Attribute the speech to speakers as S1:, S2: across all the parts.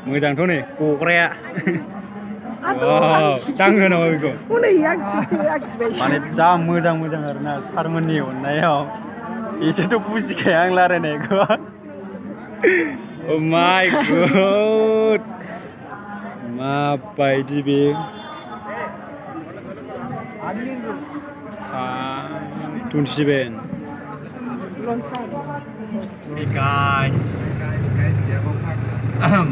S1: मोजांथ' नै गग्राया दाङो नामा बेखौ माने जा मोजां आरोना सारमोननि अननायाव एसेथ' बुजिखाया आं रायलायनायखौ माय गड माबायदि बे 27 Hey guys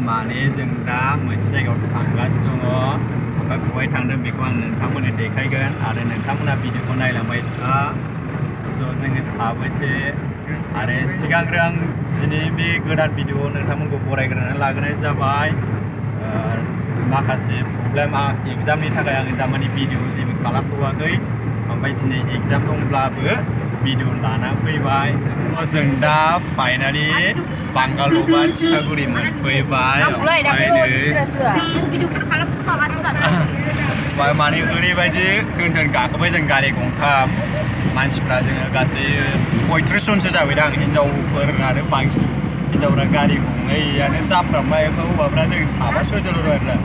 S1: माने जों दा मोनसे जायगायाव थांगासिनो दङ ओमफ्राय बहाय थांदों बेखौ आं नोंथांमोननो देखायगोन आरो नोंथांमोना भिडिअखौ नायलांबाय था स' जोङो साबैसे आरो सिगांग्रो आं दिनै बे गोदान भिडिअआव नोंथांमोनखौ बरायग्रोनानै लाग्रोनाय जाबाय माखासे प्रब्लेम एग्जामनि थाखाय आं दामानि भिडिअ जेबो खालामथ'वाखै ओमफ्राय दिनै एग्जाम दंब्लाबो भिडिअ लाना फैबाय जों दा फाइनालि बांगालबा थिखागुरि मोनफैबाय ओमफ्राय माने ओरैबायदि दोन गाखोबाय जों गारि गंथाम मानसिफ्रा जोङो गासै 35 जनसो जाबायदां हिनजावफोर आरो बांसिन हिनजावफ्रा गारि गंनैयानो जाफ्रामबाय हौवाफ्रा जों 7-6 आरो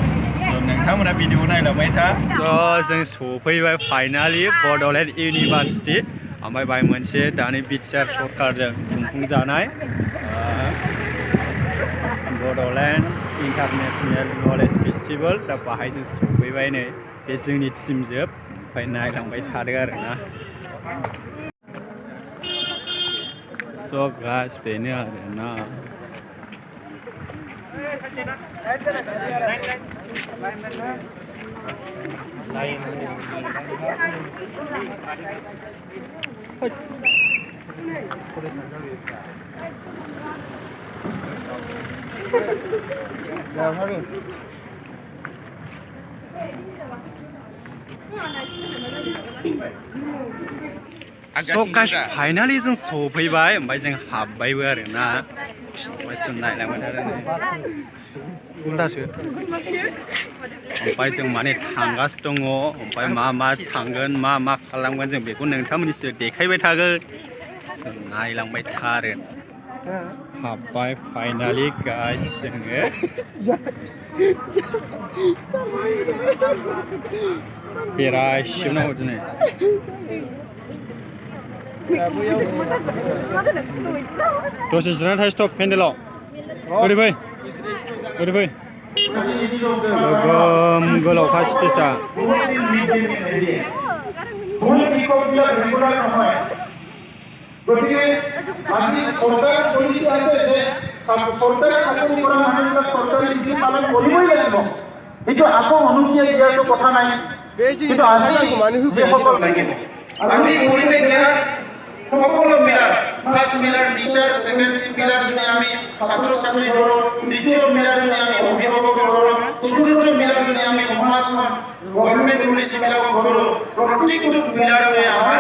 S1: स' नोंथांमोना भिडिअ नायलांबाय था स' जों सफैबाय फाइनालि बड'लेण्ड इउनिभारसिटि ओमफ्राय बाय मोनसे दानि बिटिआर सरकारजों खुंफुंजानाय बड'लेण्ड इन्टारनेशनेल नलेज फेस्टिभेल दा बाहाय जों सफैबाय नै बे जोंनि टिम जोब ओमफ्राय नायलांबाय थादों आरोना स' गाइस बेनो आरोना स' गाइस फाइनालि जों सफैबाय ओमफ्राय जों हाबबायबो आरोना ओमफ्राय जों नायलांबाय थादों उल्टासो ओमफ्राय जों माने थांगासिनो दङ ओमफ्राय मा थांगोन मा खालामगोन जों बेखौ नोंथांमोननिसो देखायबाय थागोन जों नायलांबाय था आरो हाबबाय फाइनालि गाइस जोङो बेरायसिबनांगौ दिनै दसे जिरायना थायो स्टप पेन्डेलाव ओरै फै गोगोम गोलावखा स्टेजआ
S2: গতিকে আজি সরকার পলিসি আছে যে সরকারি চাকরি কৰা মানুহবিলাক সরকারি নীতি পালন কৰিবই লাগিব কিন্তু আকৌ অনুযায়ী দিয়াটো কথা নাই কিন্তু আজি যিসকল লাগিব আৰু এই পৰিৱেশ ঘেৰা সকলো Miller first Miller teacher secondary Miller যদি আমি ছাত্ৰ ছাত্ৰী ধৰো দ্বিতীয় মিলাৰ যদি আমি অভিভাৱক ধৰো চতুৰ্থ মিলাৰ যদি আমি সমাজখন গভৰ্ণমেণ্ট পলিসি বিলাকক ধৰো প্ৰত্যেকটো মিলাৰতে আমাৰ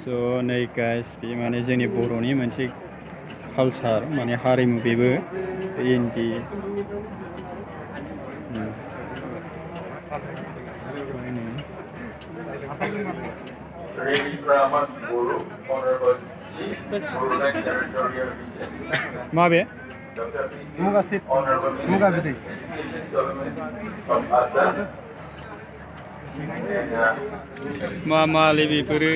S1: स' नै गाइस बे माने जोंनि बर'नि मोनसे कालचार माने हारिमु बेबो इन्दि माबे
S3: मुगा सिट मुगा बिदै
S1: माले बेफोरो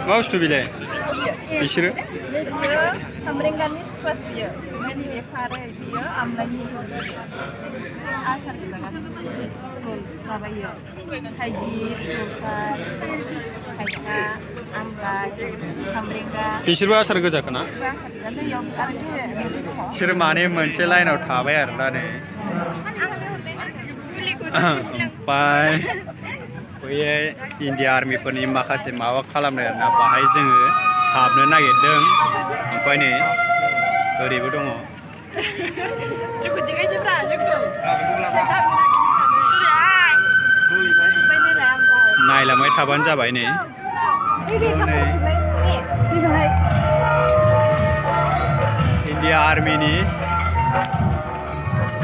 S1: मा बुस्थु बेलाय बिसोरो
S4: खामरेंगानि स्क्वास बियो ओमफ्राय नैबे फारो बियो आमलाइनि आसार जागासिनो माबायो थाइगिर जलफाय थाइखा आमलाइ खामरेंगा
S1: बिसोरबो आसार गोजाखा बिसोर माने मोनसे लाइनाव थाबाय आरोना नै ओमफ्राय बैयो इन्डिया आर्मिफोरनि माखासे माबा खालामनाय आरोना बाहाय जोङो हाबनो नागिरदों ओमफ्राय नै ओरैबो दङ नायलांबाय थाबानो जाबाय नै इन्डिया आर्मिनि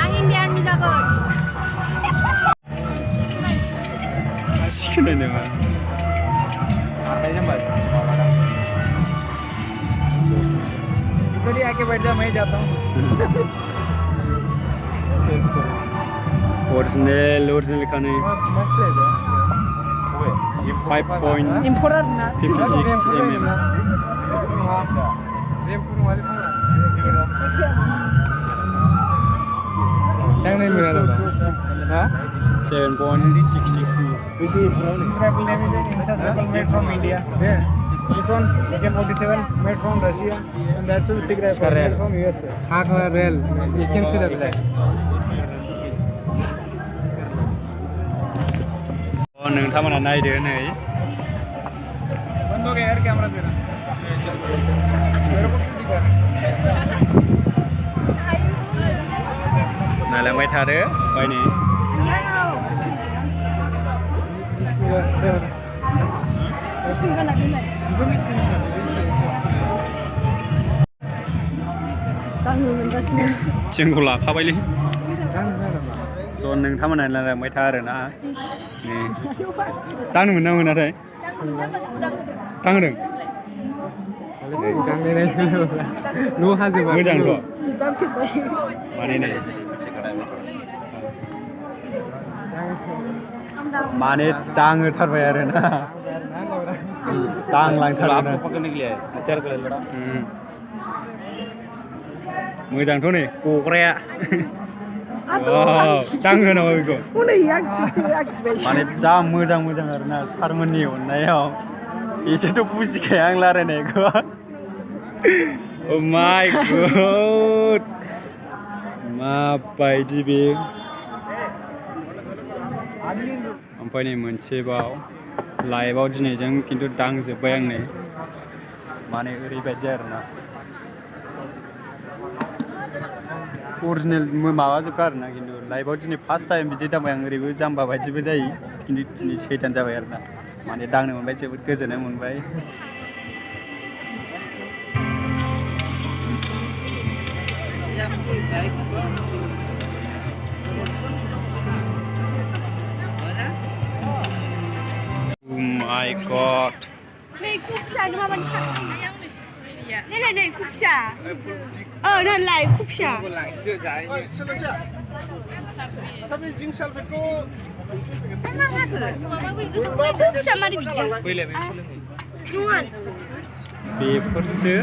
S5: आं इन्डिया आर्मि जागोन
S1: सिखोनाय नङा
S3: आइज बस इधर ही आके बैठ जा मैं जाता हूँ
S1: ओरिजिनल खाने
S3: मस्त है
S1: 5.56
S4: Importer na.
S3: Yang lain mana tu? Hah?
S1: 7.62.
S3: This rifle name is an Insa rifle made from India. Yeah. This one AK-47 made from Russia, and that's one Sig rifle made from USA. हाँ colour rail ये क्यों सीधा बिला?
S1: और नोंथांमोना नायदो नै
S3: बंद हो गया यार कैमरा तेरा मेरे को क्यों दिखा
S1: नायलांबाय थादो बायनि जोंखौ लाखाबायलै स' नोंथांमोना नायलांबाय था आरोना दांनो मोना मोनाथाय दांदों
S3: नु हाजोबा
S1: मोजांथ' माने नै माने दाङोथारबाय आरोना दांलांथारबाय मोजांथ' नै गग्राया दाङो नामा बेखौ माने जा मोजां आरोना सारमोननि अननायाव एसेथ' बुजिखाया आं रायलायनायखौ माय गड माबायदि बे ओमफ्राय नै मोनसेबाव लाइभआव दिनैजों खिन्थु दांजोब्बाय आं नै माने ओरैबायदि आरोना अरिजिनेल माबाजोबखा आरोना खिन्थु लाइभआव दिनै फार्स्ट टाइम बिदि दांबाय आं ओरैबो जाम्बा बायदिबो जायो खिन्थु दिनै सैथान जाबाय आरोना माने दांनो मोनबाय जोबोद गोजोननाय मोनबाय My God.
S5: Này khúc xà nhưng mà mình này này khúc xà này lại khúc xà khúc xà mà đi bị đúng không
S1: बेफोरसो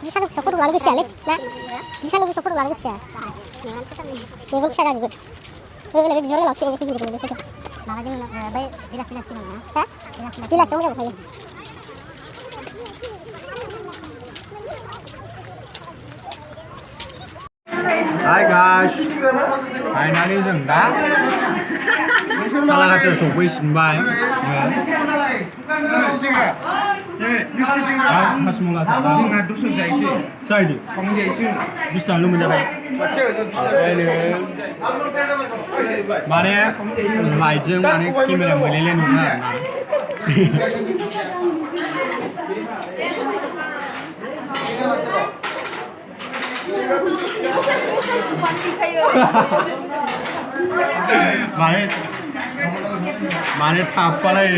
S6: Di sana bisa perlu lalu sial, nah. Di sana bisa perlu lalu sial. Ini bisa kan juga. Lebih bisa lalu sial sih gitu. Malah dia baik jelas sini. Hah? Jelas semua kan.
S1: Hi guys, finally जों दा सालाकाथियाव सफैफिनबाय हासमुला जोंहा दस्रा जायैसो जायदो संजायैसो बिसिबांल' मोनजाबाय माने लाइटजों माने camera मोनलायलाय नङा आरोना माने थाबबालाय